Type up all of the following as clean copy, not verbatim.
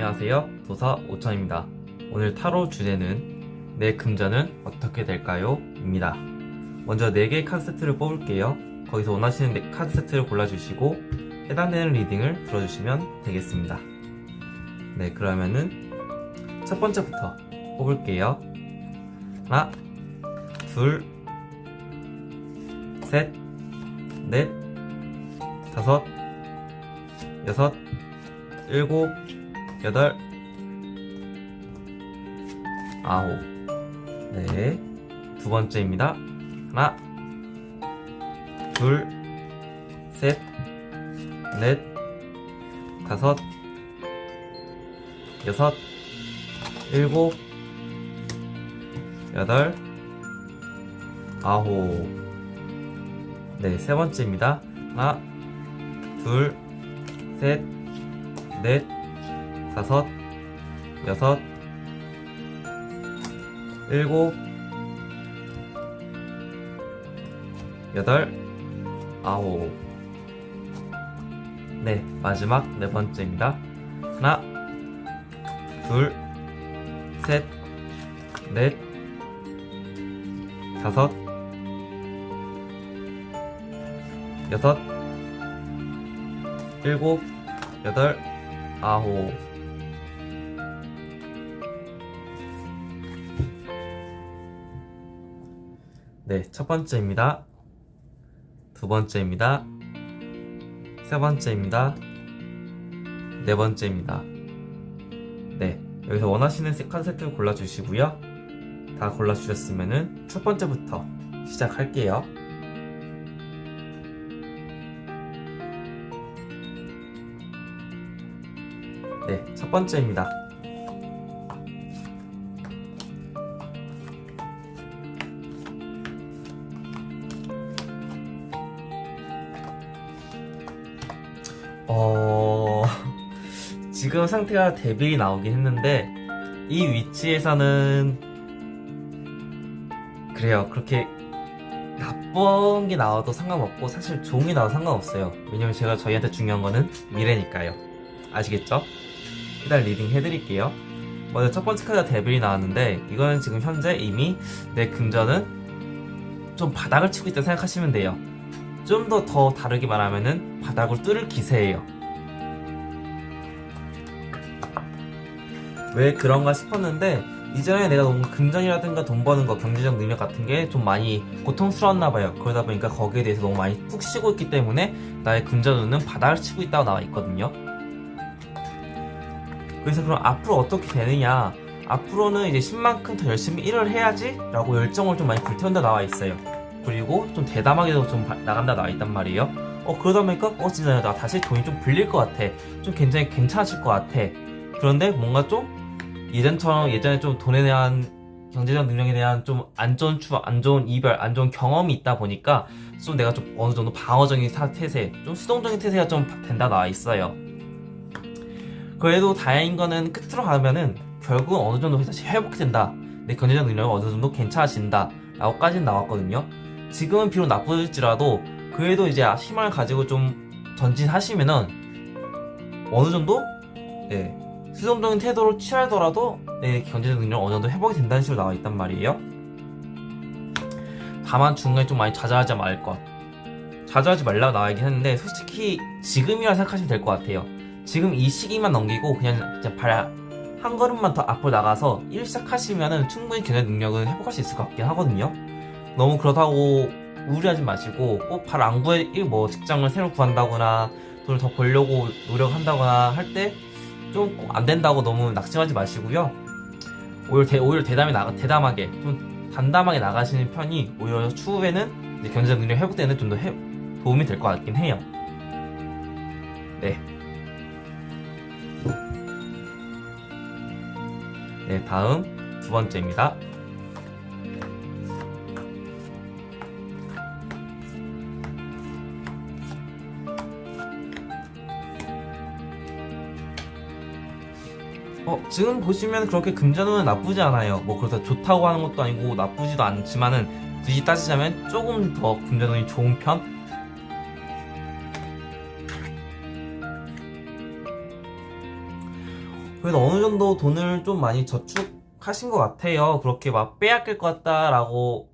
안녕하세요. 도사 오천입니다. 오늘 타로 주제는 내 금전은 어떻게 될까요? 입니다. 먼저 4개의 카드 세트를 뽑을게요. 거기서 원하시는 카드 세트를 골라주시고 해당되는 리딩을 들어주시면 되겠습니다. 네, 그러면은 첫 번째부터 뽑을게요. 하나, 둘, 셋, 넷, 다섯, 여섯, 일곱, 여덟, 아홉. 네, 두 번째입니다. 하나, 둘, 셋, 넷, 다섯, 여섯, 일곱, 여덟, 아홉. 네, 세 번째입니다. 하나, 둘, 셋, 넷, 다섯, 여섯, 일곱, 여덟, 아홉. 네, 마지막 네 번째입니다. 하나, 둘, 셋, 넷, 다섯, 여섯, 일곱, 여덟, 아홉. 네, 첫 번째입니다. 두 번째입니다. 세 번째입니다. 네 번째입니다. 네, 여기서 원하시는 카드 세트를 골라주시고요. 다 골라주셨으면은 첫 번째부터 시작할게요. 네, 첫 번째입니다. 지금 상태가 데빌이 나오긴 했는데 이 위치에서는 그래요. 그렇게 나쁜 게 나와도 상관없고 사실 좋은 게 나와도 상관없어요. 왜냐면 저희한테 중요한 거는 미래니까요. 아시겠죠? 일단 리딩 해드릴게요. 먼저 첫 번째 카드가 데빌이 나왔는데 이거는 지금 현재 이미 내 금전은 좀 바닥을 치고 있다 생각하시면 돼요. 좀 더 다르게 말하면은 바닥을 뚫을 기세예요. 왜 그런가 싶었는데 이전에 내가 너무 금전이라든가 돈 버는 거, 경제적 능력 같은 게 좀 많이 고통스러웠나 봐요. 그러다 보니까 거기에 대해서 너무 많이 푹 쉬고 있기 때문에 나의 금전운은 바닥을 치고 있다고 나와 있거든요. 그래서 그럼 앞으로 어떻게 되느냐, 앞으로는 이제 10만큼 더 열심히 일을 해야지 라고 열정을 좀 많이 불태운다 나와 있어요. 그리고 좀 대담하게도 좀 나간다 나와 있단 말이에요. 그러다 보니까 진짜 나 다시 돈이 좀 불릴 것 같아, 좀 굉장히 괜찮아질 것 같아. 그런데 뭔가 좀 예전에 좀 돈에 대한, 경제적 능력에 대한 좀 안 좋은 추억, 안 좋은 이별, 안 좋은 경험이 있다 보니까 좀 내가 좀 어느 정도 방어적인 태세, 좀 수동적인 태세가 좀 된다 나와 있어요. 그래도 다행인 거는 끝으로 가면은 결국은 어느 정도 다시 회복된다, 내 경제적 능력이 어느 정도 괜찮아진다 라고까지는 나왔거든요. 지금은 비록 나쁘지라도 그래도 이제 희망을 가지고 좀 전진하시면은 어느 정도 수동적인 태도를 취하더라도 내 경제적 능력 어느 정도 회복이 된다는 식으로 나와 있단 말이에요. 다만 중간에 좀 많이 좌절하지 말 것. 좌절하지 말라고 나와 있긴 했는데 솔직히 지금이라 생각하시면 될 것 같아요. 지금 이 시기만 넘기고 그냥 발 한 걸음만 더 앞으로 나가서 일 시작하시면은 충분히 경제 능력은 회복할 수 있을 것 같긴 하거든요. 너무 그렇다고 우울해하지 마시고 꼭 바로 안 구해, 직장을 새로 구한다거나 돈을 더 벌려고 노력한다거나 할 때 좀 꼭 안 된다고 너무 낙심하지 마시고요. 오히려 대담하게 좀 단담하게 나가시는 편이 오히려 추후에는 이제 경제적 능력 회복되는 좀 더 도움이 될 것 같긴 해요. 네. 네, 다음 두 번째입니다. 지금 보시면 그렇게 금전운은 나쁘지 않아요. 그렇다고 좋다고 하는 것도 아니고 나쁘지도 않지만은 굳이 따지자면 조금 더 금전운이 좋은 편? 그래도 어느 정도 돈을 좀 많이 저축하신 것 같아요. 그렇게 막 빼앗길 것 같다라고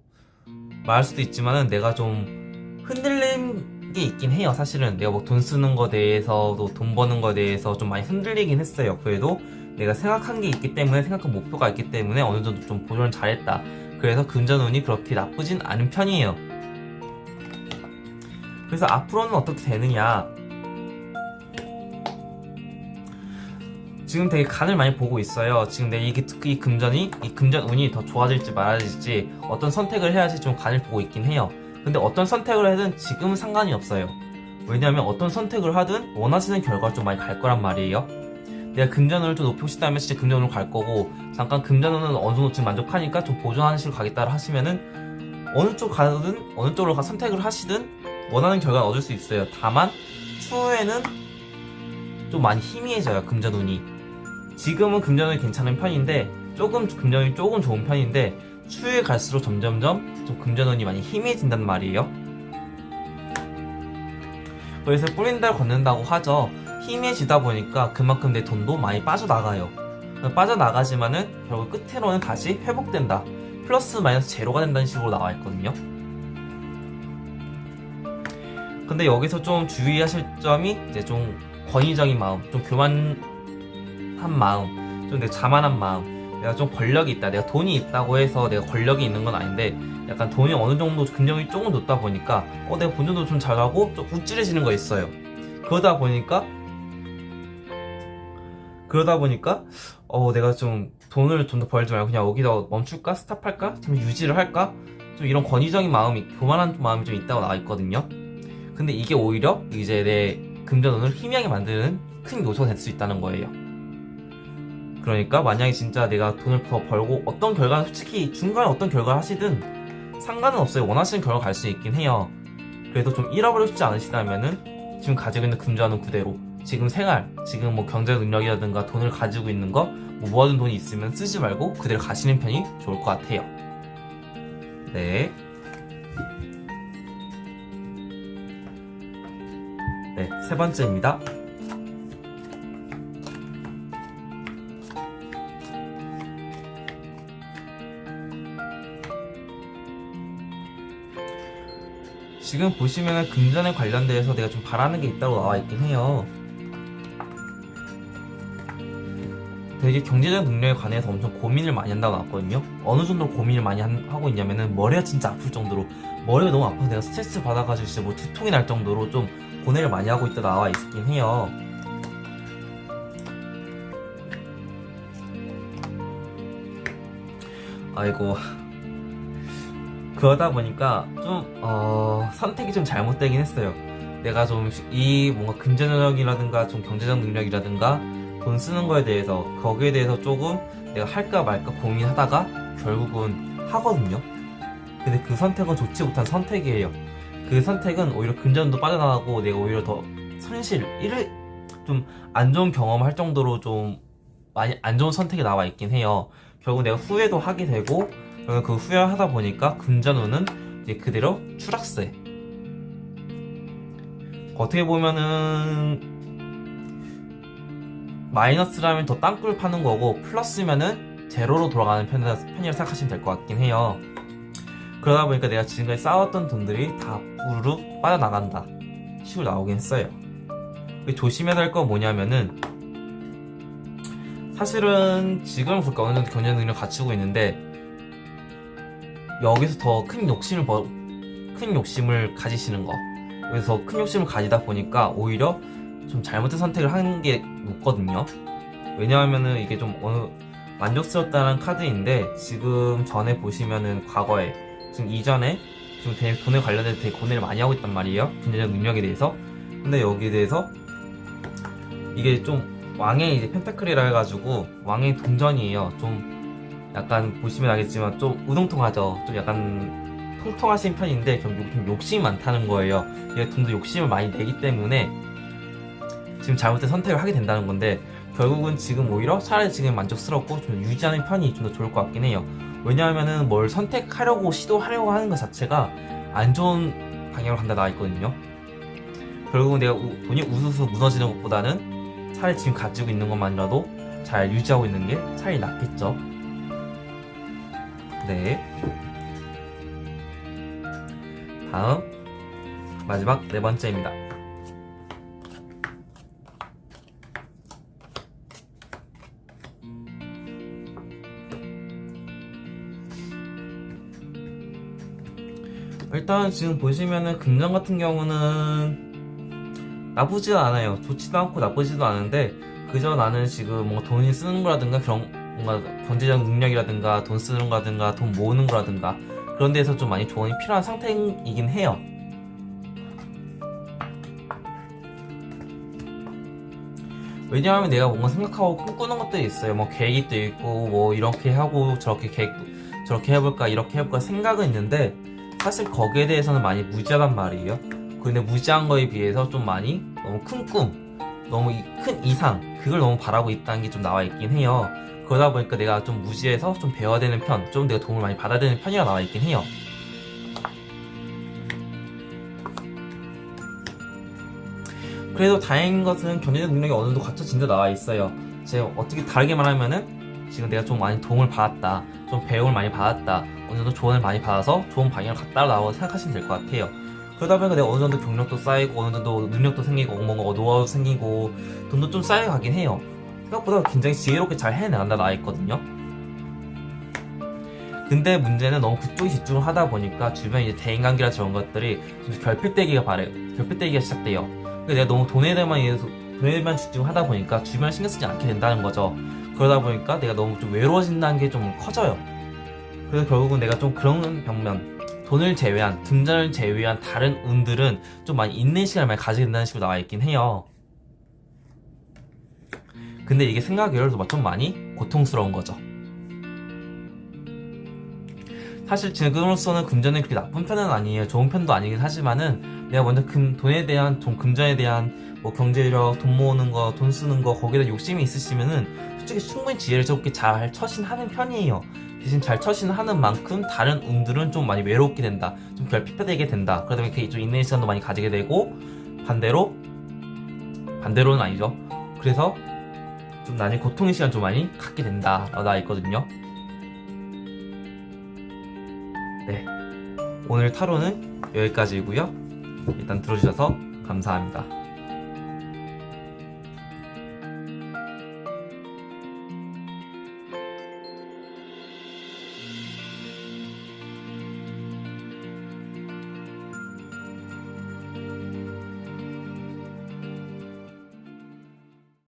말할 수도 있지만은 내가 좀 흔들린 게 있긴 해요. 사실은 내가 뭐 돈 쓰는 거 대해서도 돈 버는 거 대해서 좀 많이 흔들리긴 했어요. 그래도 내가 생각한 게 있기 때문에 생각한 목표가 있기 때문에 어느 정도 좀 보존을 잘했다. 그래서 금전운이 그렇게 나쁘진 않은 편이에요. 그래서 앞으로는 어떻게 되느냐, 지금 되게 간을 많이 보고 있어요. 지금 내 이게 특히 이 금전 운이 더 좋아질지 말아질지 어떤 선택을 해야지 좀 간을 보고 있긴 해요. 근데 어떤 선택을 하든 지금은 상관이 없어요. 왜냐하면 어떤 선택을 하든 원하시는 결과가 좀 많이 갈 거란 말이에요. 내가 금전운을 좀 높이고 싶다면 진짜 금전운으로 갈 거고, 잠깐 금전운은 어느 정도 지금 만족하니까 좀 보존하는 식으로 가겠다 하시면은 어느 쪽 가든 어느 쪽으로 선택을 하시든 원하는 결과를 얻을 수 있어요. 다만 추후에는 좀 많이 희미해져요, 금전운이. 지금은 금전운이 괜찮은 편인데, 금전운이 조금 좋은 편인데, 추후에 갈수록 점점점 좀 금전운이 많이 희미해진단 말이에요. 그래서 뿌린다를 걷는다고 하죠. 희미해지다 보니까 그만큼 내 돈도 많이 빠져나가요. 빠져나가지만은 결국 끝으로는 다시 회복된다. 플러스 마이너스 제로가 된다는 식으로 나와 있거든요. 근데 여기서 좀 주의하실 점이 이제 좀 권위적인 마음, 좀 교만한 마음, 좀 내가 자만한 마음, 내가 좀 권력이 있다, 내가 돈이 있다고 해서 내가 권력이 있는 건 아닌데, 약간 돈이 어느 정도 금전이 조금 높다 보니까 내가 본전도 좀 잘하고 좀 우쭐해지는 거 있어요. 그러다 보니까 내가 좀 돈을 좀 더 벌지 말고 그냥 여기다 멈출까? 스탑할까? 좀 유지를 할까? 좀 이런 권위적인 마음이, 교만한 마음이 좀 있다고 나와 있거든요. 근데 이게 오히려 이제 내 금전운을 희미하게 만드는 큰 요소가 될 수 있다는 거예요. 그러니까 만약에 진짜 내가 돈을 더 벌고 어떤 결과는, 솔직히 중간에 어떤 결과를 하시든 상관은 없어요. 원하시는 결과 갈 수 있긴 해요. 그래도 좀 잃어버리고 싶지 않으시다면은 지금 가지고 있는 금전운 그대로 지금 생활, 지금 뭐 경제 능력이라든가 돈을 가지고 있는 거, 뭐 모아둔 돈이 있으면 쓰지 말고 그대로 가시는 편이 좋을 것 같아요. 네. 네, 세 번째입니다. 지금 보시면은 금전에 관련돼서 내가 좀 바라는 게 있다고 나와 있긴 해요. 되게 경제적 능력에 관해서 엄청 고민을 많이 한다고 나왔거든요. 어느 정도로 고민을 많이 하고 있냐면은 머리가 진짜 아플 정도로, 머리가 너무 아파서 내가 스트레스 받아가지고 진짜 뭐 두통이 날 정도로 좀 고뇌를 많이 하고 있다 나와 있긴 해요. 아이고, 그러다 보니까 좀 선택이 좀 잘못되긴 했어요. 내가 좀 이 뭔가 금전 능력이라든가 좀 경제적 능력이라든가 돈 쓰는 거에 대해서, 거기에 대해서 조금 내가 할까 말까 고민하다가 결국은 하거든요. 근데 그 선택은 좋지 못한 선택이에요. 그 선택은 오히려 금전도 빠져나가고 내가 오히려 더 좀 안 좋은 경험을 할 정도로 좀 많이 안 좋은 선택이 나와 있긴 해요. 결국 내가 후회도 하게 되고, 그 후회하다 보니까 금전운은 이제 그대로 추락세. 어떻게 보면은 마이너스라면 더 땅굴 파는 거고, 플러스면은 제로로 돌아가는 편이라 생각하시면 될 것 같긴 해요. 그러다 보니까 내가 지금까지 쌓았던 돈들이 다 우르르 빠져나간다 식으로 나오긴 했어요. 조심해야 될 건 뭐냐면은, 사실은 지금은 그렇게 어느 정도 경제 능력 갖추고 있는데, 여기서 더 큰 욕심을 가지시는 거, 여기서 큰 욕심을 가지다 보니까 오히려 좀 잘못된 선택을 하는 게 높거든요. 왜냐하면은 이게 좀 만족스럽다는 카드인데, 지금 전에 보시면은 과거에, 지금 이전에 지금 돈에 관련해서 되게 고뇌를 많이 하고 있단 말이에요. 경제적 능력에 대해서. 근데 여기에 대해서 이게 좀 왕의 이제 펜타클이라 해가지고 왕의 동전이에요. 좀 약간 보시면 알겠지만 좀 우동통하죠. 좀 약간 통통하신 편인데 결국 좀 욕심이 많다는 거예요. 얘가 좀 더 욕심을 많이 내기 때문에 지금 잘못된 선택을 하게 된다는 건데, 결국은 지금 오히려 차라리 지금 만족스럽고 좀 유지하는 편이 좀 더 좋을 것 같긴 해요. 왜냐하면은 뭘 선택하려고 시도하려고 하는 것 자체가 안 좋은 방향으로 간다 나와 있거든요. 결국은 내가 돈이 우수수 무너지는 것보다는 차라리 지금 가지고 있는 것만이라도 잘 유지하고 있는 게 차라리 낫겠죠. 네. 다음 마지막 네 번째입니다. 일단 지금 보시면은 금전 같은 경우는 나쁘지도 않아요. 좋지도 않고 나쁘지도 않은데 그저 나는 지금 뭔가 돈이 쓰는 거라든가 그런 뭔가 경제적 능력이라든가 돈 쓰는 거라든가 돈 모으는 거라든가 그런 데에서 좀 많이 조언이 필요한 상태이긴 해요. 왜냐하면 내가 뭔가 생각하고 꿈꾸는 것들이 있어요. 뭐 계획도 있고 뭐 이렇게 하고 저렇게 해볼까 이렇게 해볼까 생각은 있는데 사실 거기에 대해서는 많이 무지하단 말이에요. 근데 무지한 거에 비해서 좀 많이 너무 큰 꿈, 너무 큰 이상 그걸 너무 바라고 있다는 게 좀 나와 있긴 해요. 그러다 보니까 내가 좀 무지해서 좀 배워야 되는 편, 좀 내가 도움을 많이 받아야 되는 편이라 나와 있긴 해요. 그래도 다행인 것은 경제적 능력이 어느 정도 갖춰진다 나와 있어요. 제가 어떻게 다르게 말하면은 지금 내가 좀 많이 도움을 받았다, 좀 배움을 많이 받았다, 어느 정도 조언을 많이 받아서 좋은 방향을 갔다라고 생각하시면 될 것 같아요. 그러다 보니까 내가 어느 정도 경력도 쌓이고 어느 정도 능력도 생기고 뭔가 노하우도 생기고 돈도 좀 쌓여가긴 해요. 생각보다 굉장히 지혜롭게 잘 해나간다 나와 있거든요. 근데 문제는 너무 그쪽에 집중을 하다 보니까 주변 이제 대인관계나 저런 것들이 좀 결핍되기가 시작돼요. 근데 내가 너무 돈에만 집중하다 보니까 주변을 신경 쓰지 않게 된다는 거죠. 그러다 보니까 내가 너무 좀 외로워진다는 게 좀 커져요. 그래서 결국은 내가 좀 그런 방면, 돈을 제외한, 금전을 제외한 다른 운들은 좀 많이 있는 시간을 많이 가지게 된다는 식으로 나와 있긴 해요. 근데 이게 생각외로 좀 많이 고통스러운 거죠. 사실 지금으로서는 금전이 그렇게 나쁜 편은 아니에요. 좋은 편도 아니긴 하지만은 내가 먼저 돈에 대한, 금전에 대한 뭐 경제력, 돈 모으는 거, 돈 쓰는 거 거기에 대한 욕심이 있으시면은 솔직히 충분히 지혜를 적게 잘 처신하는 편이에요. 대신 잘 처신하는 만큼 다른 운들은 좀 많이 외롭게 된다. 좀 결핍되게 된다. 그러다 보니 좀 있는 시간도 많이 가지게 되고 반대로는 아니죠. 그래서 좀 나중에 고통의 시간 좀 많이 갖게 된다. 라고 나와 있거든요. 네. 오늘 타로는 여기까지이고요. 일단 들어주셔서 감사합니다.